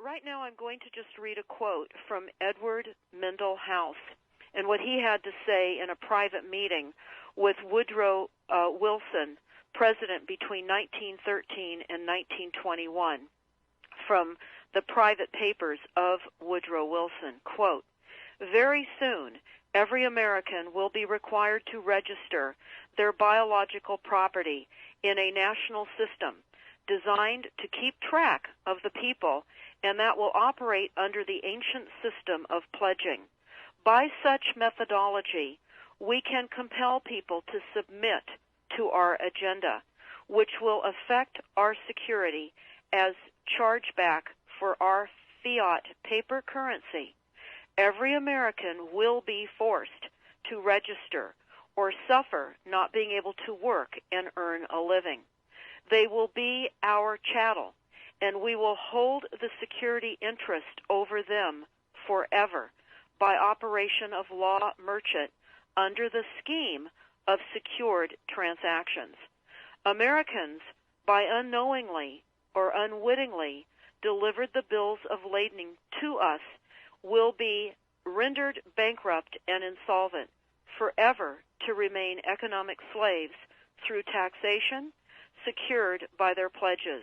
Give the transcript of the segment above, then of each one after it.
right now I'm going to just read a quote from Edward Mendell House and what he had to say in a private meeting with Woodrow Wilson, president between 1913 and 1921, from the private papers of Woodrow Wilson. Quote, "Very soon, every American will be required to register their biological property in a national system designed to keep track of the people, and that will operate under the ancient system of pledging. By such methodology, we can compel people to submit to our agenda, which will affect our security as chargeback for our fiat paper currency. Every American will be forced to register or suffer not being able to work and earn a living. They will be our chattel, and we will hold the security interest over them forever by operation of law merchant under the scheme of secured transactions. Americans, by unknowingly or unwittingly delivered the bills of lading to us, will be rendered bankrupt and insolvent, forever to remain economic slaves through taxation secured by their pledges.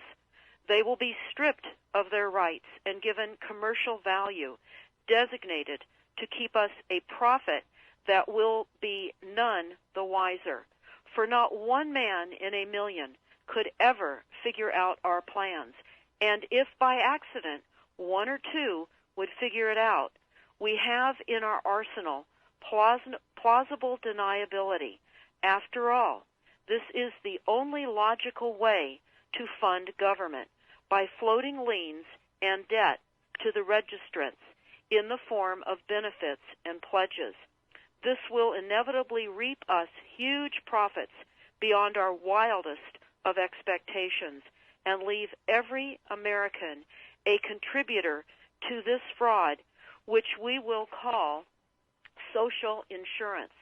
They will be stripped of their rights and given commercial value, designated to keep us a profit that will be none the wiser. For not one man in a million could ever figure out our plans, and if by accident one or two would figure it out, we have in our arsenal plausible deniability. After all, this is the only logical way to fund government, by floating liens and debt to the registrants in the form of benefits and pledges. This will inevitably reap us huge profits beyond our wildest of expectations and leave every American a contributor to this fraud, which we will call social insurance.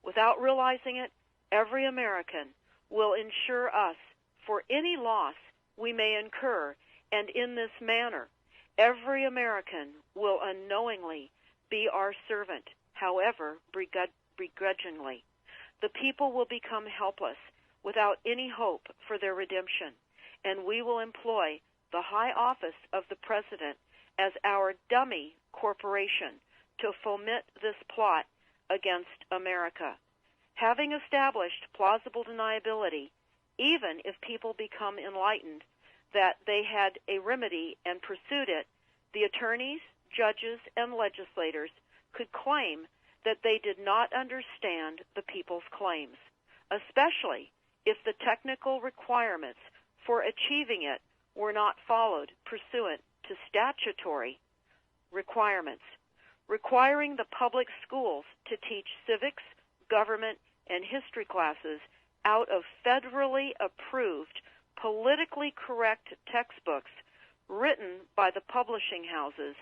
Without realizing it, every American will insure us for any loss we may incur, and in this manner, every American will unknowingly be our servant, however begrudgingly. The people will become helpless, without any hope for their redemption, and we will employ the high office of the President as our dummy corporation to foment this plot against America. Having established plausible deniability, even if people become enlightened that they had a remedy and pursued it, the attorneys, judges, and legislators could claim that they did not understand the people's claims, especially if the technical requirements for achieving it were not followed pursuant to statutory requirements. Requiring the public schools to teach civics, government, and history classes out of federally approved, politically correct textbooks written by the publishing houses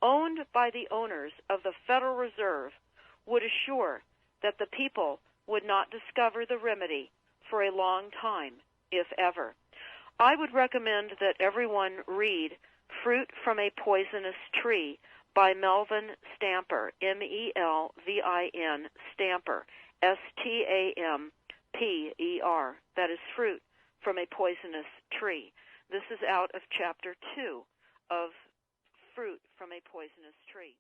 owned by the owners of the Federal Reserve would assure that the people would not discover the remedy for a long time, if ever. I would recommend that everyone read Fruit from a Poisonous Tree by Melvin Stamper, M-E-L-V-I-N, Stamper, S-T-A-M-P-E-R. That is Fruit from a Poisonous Tree. This is out of Chapter 2 of Fruit from a Poisonous Tree.